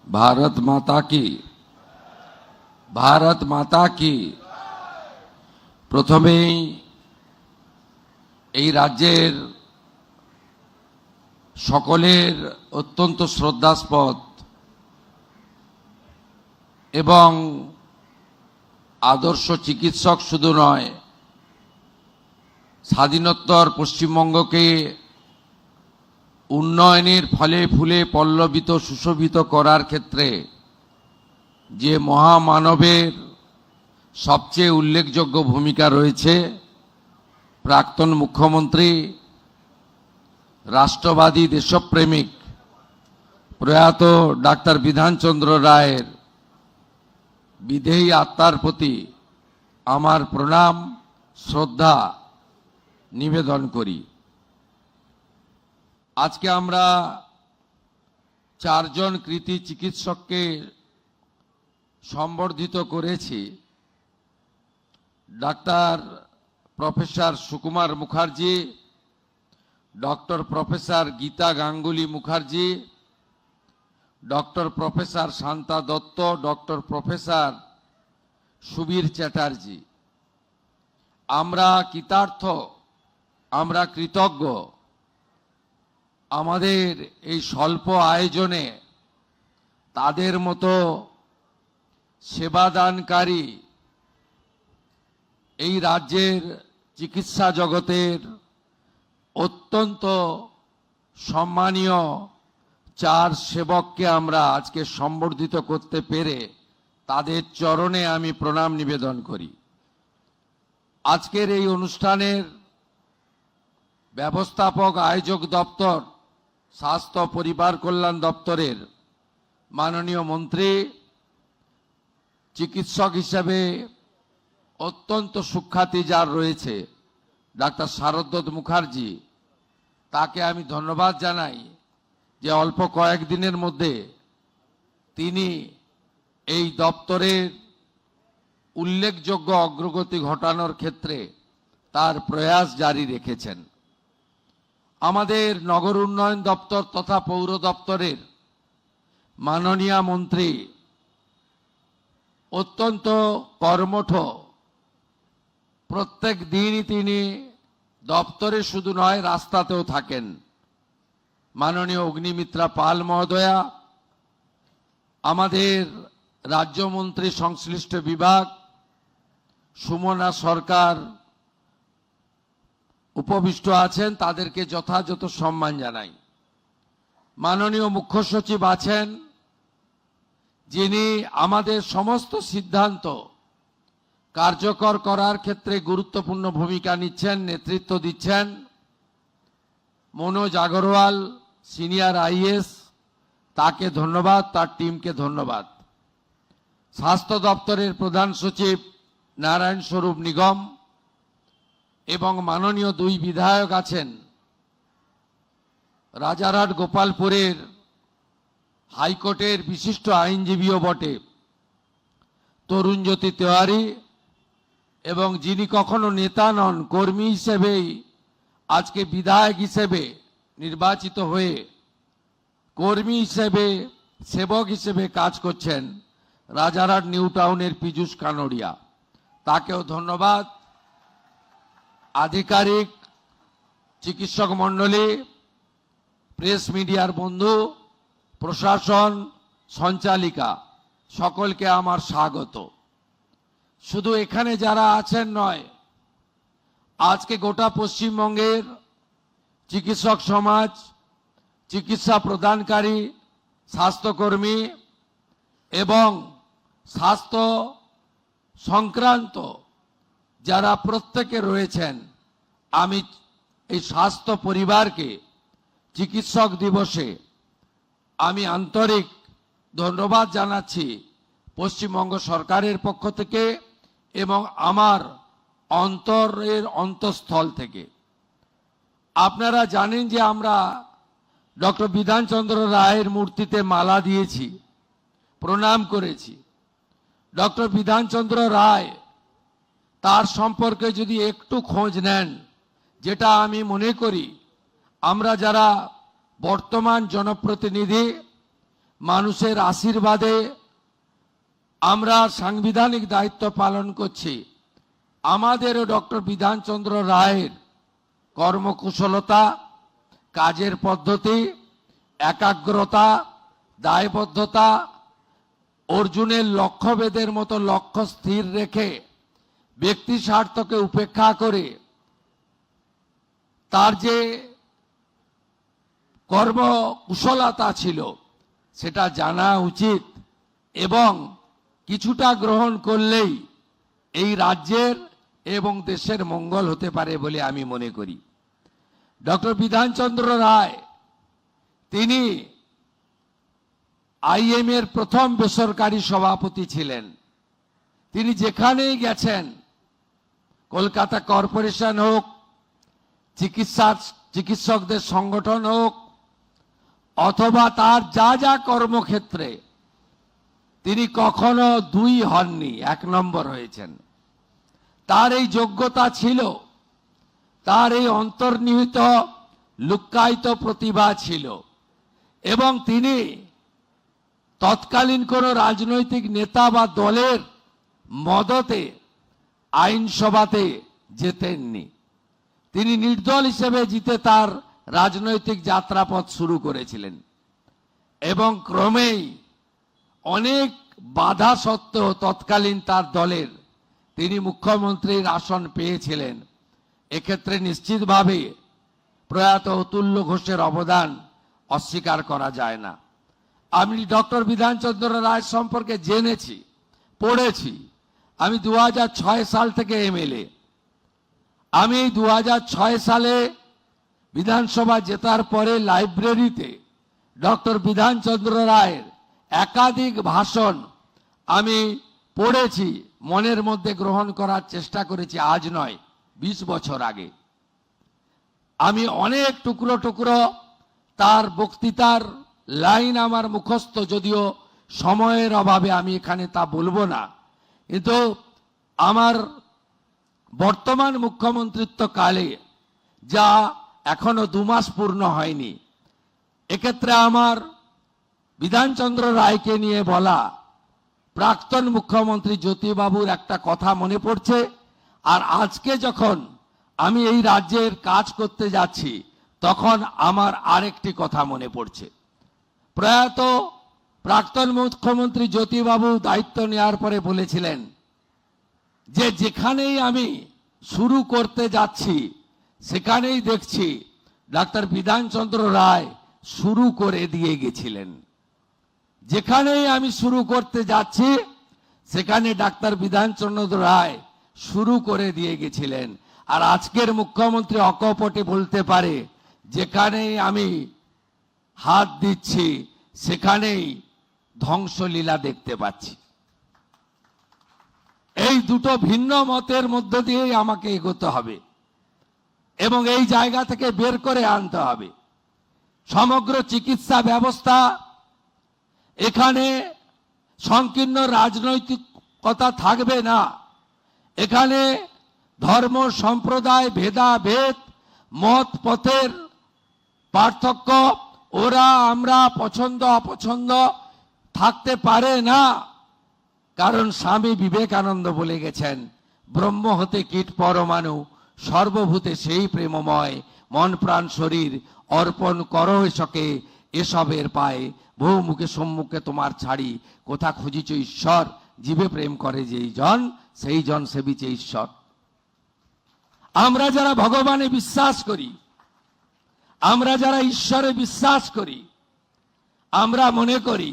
भारत माता की भारत माता की प्रथमेই এই রাজ্যের সকলের অত্যন্ত শ্রদ্ধাস্পদ এবং আদর্শ চিকিৎসক শুধু নয়, স্বাধীনোত্তর পশ্চিমবঙ্গকে উন্নয়নের ফলে ফুলে পল্লবিত সুশোভিত করার ক্ষেত্রে যে মহামানবের সবচেয়ে উল্লেখযোগ্য ভূমিকা রয়েছে, প্রাক্তন মুখ্যমন্ত্রী, রাষ্ট্রবাদী দেশপ্রেমিক প্রয়াত ডাক্তার বিধানচন্দ্র রায়ের বিদেহী আত্মার প্রতি আমার প্রণাম শ্রদ্ধা নিবেদন করি। আজকে আমরা চারজন কৃতি চিকিৎসককে সম্বর্ধিত করেছি। Doctor professor Sukumar Mukherjee, doctor professor Gita Ganguly Mukherjee, doctor professor Shanta Dutta, doctor professor Subir Chatterjee. আমরা কৃতার্থ, আমরা কৃতজ্ঞ আমাদের এই স্বল্প আয়োজনে তাদের মতো সেবাদানকারী এই রাজ্যের চিকিৎসা জগতের অত্যন্ত সম্মানীয় চার সেবককে আমরা আজকে সম্বর্ধিত করতে পেরে তাদের চরণে আমি প্রণাম নিবেদন করি। আজকের এই অনুষ্ঠানের ব্যবস্থাপক আয়োজক দপ্তর, স্বাস্থ্য পরিবার কল্যাণ দপ্তরের মাননীয় মন্ত্রী, চিকিৎসক হিসেবে অত্যন্ত সুখ্যাতি যার রয়েছে ডাক্তার শারদ্বত মুখার্জি, তাকে আমি ধন্যবাদ জানাই যে অল্প কয়েকদিনের মধ্যে তিনি এই দপ্তরের উল্লেখযোগ্য অগ্রগতি ঘটানোর ক্ষেত্রে তার প্রয়াস জারি রেখেছেন। আমাদের নগর উন্নয়ন দপ্তর তথা পৌর দপ্তরের মাননীয় মন্ত্রী অত্যন্ত কর্মঠ, প্রত্যেক দিনই তিনি দপ্তরে শুধু নয় রাস্তাতেও থাকেন। মাননীয় অগ্নিমিত্রা পাল মহোদয়া, আমাদের রাজ্যমন্ত্রী সংশ্লিষ্ট বিভাগ সুমনা সরকার উপবিষ্ট আছেন, তাদেরকে যথাযথ সম্মান জানাই। মাননীয় মুখ্য সচিব আছেন, যিনি আমাদের সমস্ত সিদ্ধান্ত কার্যকর করার ক্ষেত্রে গুরুত্বপূর্ণ ভূমিকা নিচ্ছেন, নেতৃত্ব দিচ্ছেন। মনোজ আগরওয়াল সিনিয়র আইএস, তাকে ধন্যবাদ, তার টিমকে ধন্যবাদ। স্বাস্থ্য দপ্তরের প্রধান সচিব নারায়ণ স্বরূপ নিগম এবং মাননীয় দুই বিধায়ক আছেন, রাজারহাট গোপালপুরের হাইকোর্টের বিশিষ্ট আইনজীবীও বটে তরুণজ্যোতি তেওয়ারি, এবং যিনি কখনো নেতা নন, কর্মী হিসেবেই আজকে বিধায়ক হিসেবে নির্বাচিত হয়ে কর্মী হিসেবে, সেবক হিসেবে কাজ করছেন, রাজারহাট নিউ টাউনের পীযূষ কানোড়িয়া, তাকেও ধন্যবাদ। আধিকারিক, চিকিৎসক মণ্ডলী, প্রেস মিডিয়ার বন্ধু, প্রশাসন, সঞ্চালিকা, সকলকে আমার স্বাগত। শুধু এখানে যারা আছেন নয়, আজকে গোটা পশ্চিমবঙ্গের চিকিৎসক সমাজ, চিকিৎসা প্রদানকারী স্বাস্থ্যকর্মী এবং স্বাস্থ্য সংক্রান্ত যারা প্রত্যেকে রয়েছেন, আমি এই স্বাস্থ্য পরিবারকে চিকিৎসক দিবসে আমি আন্তরিক ধন্যবাদ জানাচ্ছি পশ্চিমবঙ্গ সরকারের পক্ষ থেকে এবং আমার অন্তরের অন্তঃস্থল থেকে। আপনারা জানেন যে আমরা ডক্টর বিধানচন্দ্র রায়ের মূর্তিতে মালা দিয়েছি, প্রণাম করেছি। ডক্টর বিধানচন্দ্র রায়, তার সম্পর্কে যদি একটু খোঁজ নেন, যেটা আমি মনে করি আমরা যারা বর্তমান জনপ্রতিনিধি মানুষের আশীর্বাদে আমরা সাংবিধানিক দায়িত্ব পালন করছি। আমাদেরও ডক্টর বিধানচন্দ্র রায়ের কর্মকুশলতা, কাজের পদ্ধতি, একাগ্রতা, দায়বদ্ধতা, অর্জুনের লক্ষ্যভেদের মতো লক্ষ্য স্থির রেখে ব্যক্তি স্বার্থকে উপেক্ষা করে তার যে কর্মকুশলতা ছিল সেটা জানা উচিত, এবং কিছুটা গ্রহণ করলেই এই রাজ্যের এবং দেশের মঙ্গল হতে পারে বলে আমি মনে করি। ডক্টর বিধানচন্দ্র রায় তিনি আইএম এর প্রথম বেসরকারি সভাপতি ছিলেন। তিনি যেখানেই গেছেন, কলকাতা কর্পোরেশন হোক, চিকিৎসকদের সংগঠন হোক, অথবা তার যা যা কর্মক্ষেত্রে, তিনি কখনো দুই হননি, এক নম্বর হয়েছেন। তার এই যোগ্যতা ছিল, তার এই অন্তর্নিহিত লুক্কায়িত প্রতিভা ছিল, এবং তিনি তৎকালীন কোন রাজনৈতিক নেতা বা দলের মদতে আইনসভাতে যেতেননি। তিনি নির্দল হিসেবে জিতে তার রাজনৈতিক যাত্রাপথ শুরু করেছিলেন, এবং ক্রমেই অনেক বাধা সত্ত্বেও তৎকালীন তার দলের তিনি মুখ্যমন্ত্রীর আসন পেয়েছিলেন। এক্ষেত্রে নিশ্চিতভাবে প্রয়াত অতুল্য ঘোষের অবদান অস্বীকার করা যায় না। আমি ডক্টর বিধানচন্দ্র রায় সম্পর্কে জেনেছি, পড়েছি। আমি 2006 সাল থেকে এমএলএ। আমি 2006 সালে বিধানসভা জেতার পরে লাইব্রেরিতে ডক্টর বিধানচন্দ্র রায়ের একাধিক ভাষণ আমি পড়েছি, মনের মধ্যে গ্রহণ করার চেষ্টা করেছি। আজ নয়, 20 বছর আগে। আমি অনেক টুকরো টুকরো তার বক্তৃতার লাইন আমার মুখস্থ, যদিও সময়ের অভাবে আমি এখানে তা বলবো না। কিন্তু আমার বর্তমান মুখ্যমন্ত্রিত্ব কালে, যা এখনো 2 মাস পূর্ণ হয়নি, এক্ষেত্রে আমার বিধানচন্দ্র রায়কে নিয়ে বলা প্রাক্তন মুখ্যমন্ত্রী জ্যোতিবাবুর একটা কথা মনে পড়ছে। আর আজকে যখন আমি এই রাজ্যের কাজ করতে যাচ্ছি, তখন আমার আরেকটি কথা মনে পড়ছে। প্রয়াত প্রাক্তন মুখ্যমন্ত্রী জ্যোতিবাবু দায়িত্ব নেওয়ার পরে বলেছিলেন যে যেখানেই আমি শুরু করতে যাচ্ছি সেখানেই দেখছি ডাক্তার বিধানচন্দ্র রায় শুরু করে দিয়ে গেছিলেন। যেখানেই আমি শুরু করতে যাচ্ছি সেখানে ডাক্তার বিধানচন্দ্র রায় শুরু করে দিয়ে গেছিলেন। আর আজকের মুখ্যমন্ত্রী অকপটে বলতে পারে, যেখানেই আমি হাত দিচ্ছি সেখানেই ধ্বংসলীলা দেখতে পাচ্ছি। এই দুটো ভিন্ন মতের মধ্য দিয়েই আমাকে এগোতে হবে, এবং এই জায়গা থেকে বের করে আনতে হবে। সমগ্র চিকিৎসা ব্যবস্থা, এখানে সংকীর্ণ রাজনৈতিকতা থাকবে না। এখানে ধর্ম সম্প্রদায় ভেদাভেদ, মত পথের পার্থক্য, ওরা আমরা পছন্দ অপছন্দ থাকতে পারে না। কারণ স্বামী বিবেকানন্দ বলে গেছেন, ব্রহ্ম হতে কীট পরমাণু, সর্বভূতে সেই প্রেমময়, মন প্রাণ শরীর অর্পণ করো এসকে এসবের পায়ে, বহু মুখে সম্মুখে তোমার ছাড়ি, কোথা খুঁজিছ ঈশ্বর, জীবে প্রেম করে যেই জন, সেই জন সেবিছে ঈশ্বর। আমরা যারা ভগবানে বিশ্বাস করি, আমরা যারা ঈশ্বরে বিশ্বাস করি, আমরা মনে করি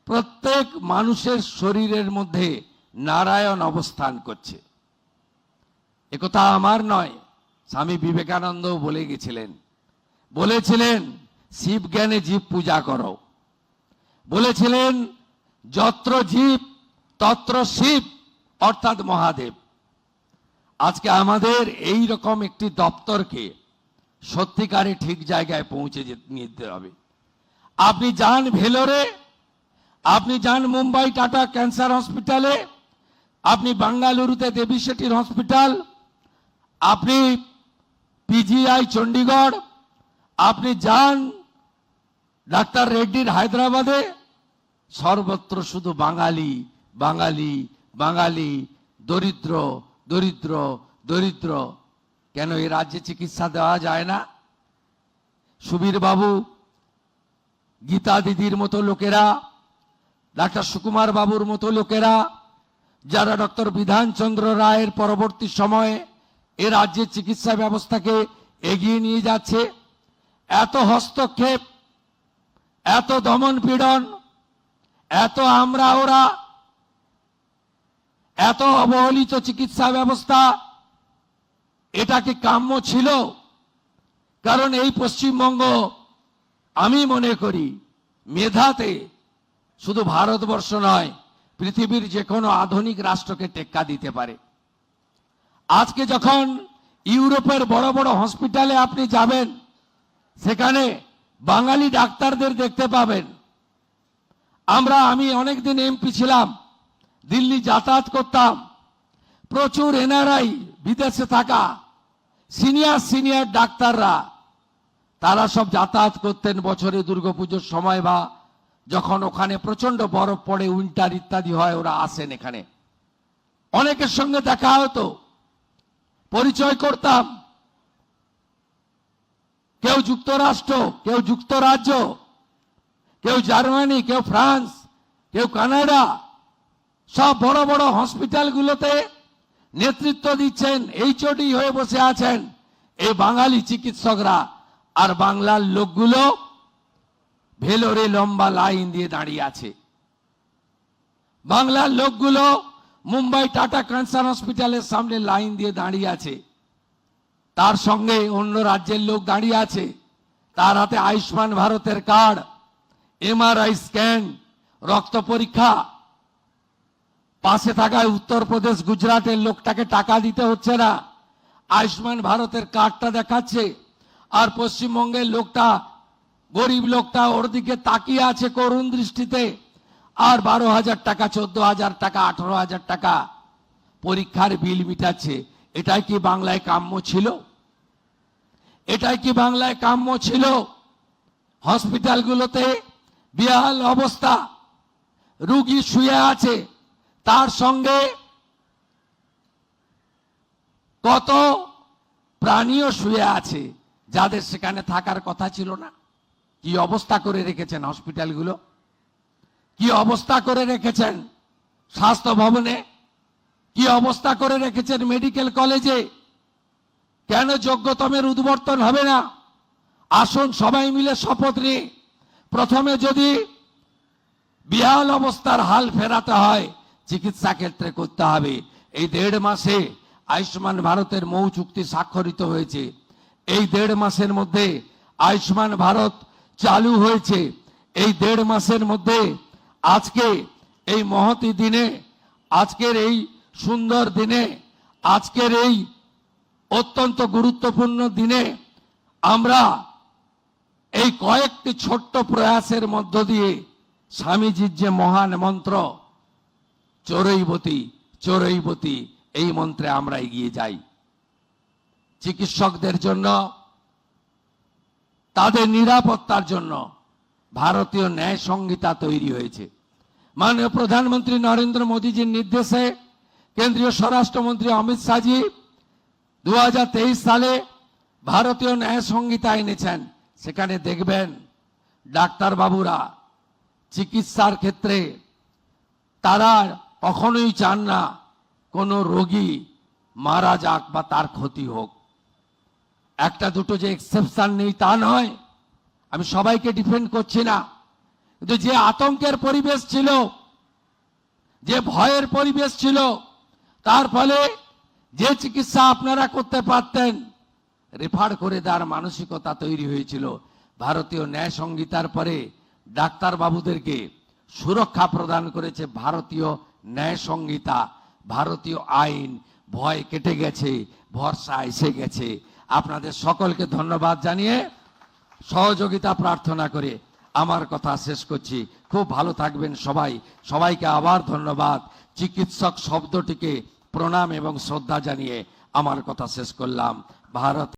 প্রত্যেক মানুষের শরীরের মধ্যে নারায়ণ অবস্থান করছে। একথা আমার নয়, স্বামী বিবেকানন্দ বলে গেছিলেন। বলেছিলেন শিব জ্ঞানে জীব পূজা করো। বলেছিলেন যত্র জীব তত্র শিব, অর্থাৎ মহাদেব। আজকে আমাদের এই রকম একটি দপ্তরকে সত্যিকারে ঠিক জায়গায় পৌঁছে নিতে হবে। আপনি যান ভেলোরে, আপনি যান মুম্বাই টাটা ক্যান্সার হসপিটালে, আপনি বেঙ্গালুরুতে দেবী শেঠির হসপিটাল, আপনি পিজিআই চণ্ডীগড়, আপনি যান ডাক্তার রেড্ডির হায়দ্রাবাদে, সর্বত্র শুধু বাঙালি বাঙালি বাঙালি, দরিদ্র দরিদ্র দরিদ্র। কেন এই রাজ্যে চিকিৎসা দেওয়া যায় না? সুবীর বাবু, গীতা দিদির মতো লোকেরা, ডাক্তার সুকুমার বাবুর মতো লোকেরা, যারা ডক্টর বিধানচন্দ্র রায়ের পরবর্তী সময়ে এ রাজ্যের চিকিৎসা ব্যবস্থাকে এগিয়ে নিয়ে যাচ্ছে, এত হস্তক্ষেপ, এত দমন পীড়ন, এত আমরা ওরা, এত অবহেলিত চিকিৎসা ব্যবস্থা, এটা কি কাম্য ছিল? কারণ এই পশ্চিমবঙ্গ আমি মনে করি মেধাতে শুধু ভারতবর্ষ নয়, পৃথিবীর যে কোনো আধুনিক রাষ্ট্রকে টেক্কা দিতে পারে। আজকে যখন ইউরোপের বড় বড় হসপিটালে আপনি যাবেন, সেখানে বাঙালি ডাক্তারদের দেখতে পাবেন। আমি অনেকদিন এমপি ছিলাম, দিল্লি যাতায়াত করতাম, প্রচুর এনআরআই, বিদেশে থাকা সিনিয়র ডাক্তাররা, তারা সব যাতায়াত করতেন বছরে দুর্গাপুজোর সময় বা যখন ওখানে প্রচন্ড বরফ পড়ে, উইন্টার ইত্যাদি হয়, ওরা আসেন এখানে। অনেকের সঙ্গে দেখা হতো, পরিচয় করতাম। কেউ যুক্তরাষ্ট্র, কেউ যুক্তরাজ্য, কেউ জার্মানি, কেউ ফ্রান্স, কেউ কানাডা, সব বড় বড় হসপিটালগুলোতে নেতৃত্ব দিচ্ছেন, এইচওডি হয়ে বসে আছেন এই বাঙালি চিকিৎসকরা। আর বাংলার লোকগুলো ভেলোরে লম্বা লাইন দিয়ে দাঁড়িয়ে আছে। বাংলার লোকগুলো মুম্বাই টাটা ক্যান্সার হসপিটালের সামনে লাইন দিয়ে দাঁড়িয়ে আছে। তার সঙ্গে অন্য রাজ্যের লোক দাঁড়িয়ে আছে, তার হাতে আয়ুষ্মান ভারতের কার্ড, এমআরআই স্ক্যান, রক্ত পরীক্ষা। পাশে থাকা উত্তরপ্রদেশ, গুজরাটের লোকটাকে টাকা দিতে হচ্ছে না, আয়ুষ্মান ভারতের কার্ডটা দেখাচ্ছে। আর পশ্চিমবঙ্গের লোকটা, গরিব লোকটা ওর দিকে তাকিয়ে আছে করুণ দৃষ্টিতে, আর 12,000 টাকা, 14,000 টাকা, 18,000 টাকা পরীক্ষার বিল মিটাচ্ছে। এটাই কি বাংলায় কাম্য ছিল? এটাই কি বাংলায় কাম্য ছিল? হসপিটালগুলোতে বেহাল অবস্থা, রুগী শুয়ে আছে, তার সঙ্গে কত প্রাণীও শুয়ে আছে, যাদের সেখানে থাকার কথা ছিল না। কি অবস্থা করে রেখেছেন হসপিটালগুলো, কি অবস্থা করে রেখেছেন স্বাস্থ্য ভবনে, কি অবস্থা করে রেখেছেন মেডিকেল কলেজে। কেন যোগ্যতমের উদ্বর্তন হবে না? আসুন সবাই মিলে শপথ নিয়ে, প্রথমে যদি বিহাল অবস্থার হাল ফেরাতে হয়, চিকিৎসা ক্ষেত্রে করতে হবে। এই 1.5 মাসে আয়ুষ্মান ভারতের মৌ চুক্তি স্বাক্ষরিত হয়েছে। এই 1.5 মাসের মধ্যে আয়ুষ্মান ভারত চালু হয়েছে। এই 1.5 মাসের মধ্যে আজকে এই মহতি দিনে, আজকের এই সুন্দর দিনে, আজকের এই অত্যন্ত গুরুত্বপূর্ণ দিনে আমরা এই কয়েকটি ছোট্ট প্রয়াসের মধ্য দিয়ে স্বামীজির যে মহান মন্ত্র চরৈবতী চরৈবতী, এই মন্ত্রে আমরা এগিয়ে যাই। চিকিৎসকদের জন্য, তাদের নিরাপত্তার জন্য ভারতীয় ন্যায় সংহিতা তৈরি হয়েছে। মাননীয় প্রধানমন্ত্রী নরেন্দ্র মোদীজির নির্দেশে কেন্দ্রীয় স্বরাষ্ট্রমন্ত্রী অমিত শাহজি 2023 সালে ভারতীয় ন্যায় সংহিতা এনেছেন। সেখানে দেখবেন ডাক্তার বাবুরা চিকিৎসার ক্ষেত্রে তারা কখনোই চান না কোনো রোগী মারা যাক বা তার ক্ষতি হোক। একটা দুটো যে এক্সেপশন নেই তা নয়, আমি সবাইকে ডিফেন্ড করছি না, কিন্তু যে আতঙ্কের পরিবেশ ছিল, যে ভয়ের পরিবেশ ছিল, তার ফলে যে চিকিৎসা আপনারা করতে পারতেন রেফার করে দেওয়ার মানসিকতা তৈরি হয়েছিল। ভারতীয় ন্যায় সংহিতার পরে ডাক্তার বাবুদেরকে সুরক্ষা প্রদান করেছে ভারতীয় ন্যায় সংহিতা, ভারতীয় আইন। ভয় কেটে গেছে, ভরসা এসে গেছে। আপনাদের সকলকে ধন্যবাদ জানিয়ে, সহযোগিতা প্রার্থনা করে আমার কথা শেষ করছি। খুব ভালো থাকবেন সবাই। সবাইকে আবার ধন্যবাদ। চিকিৎসক শব্দটিকে প্রণাম এবং শ্রদ্ধা জানিয়ে আমার কথা শেষ করলাম। ভারত।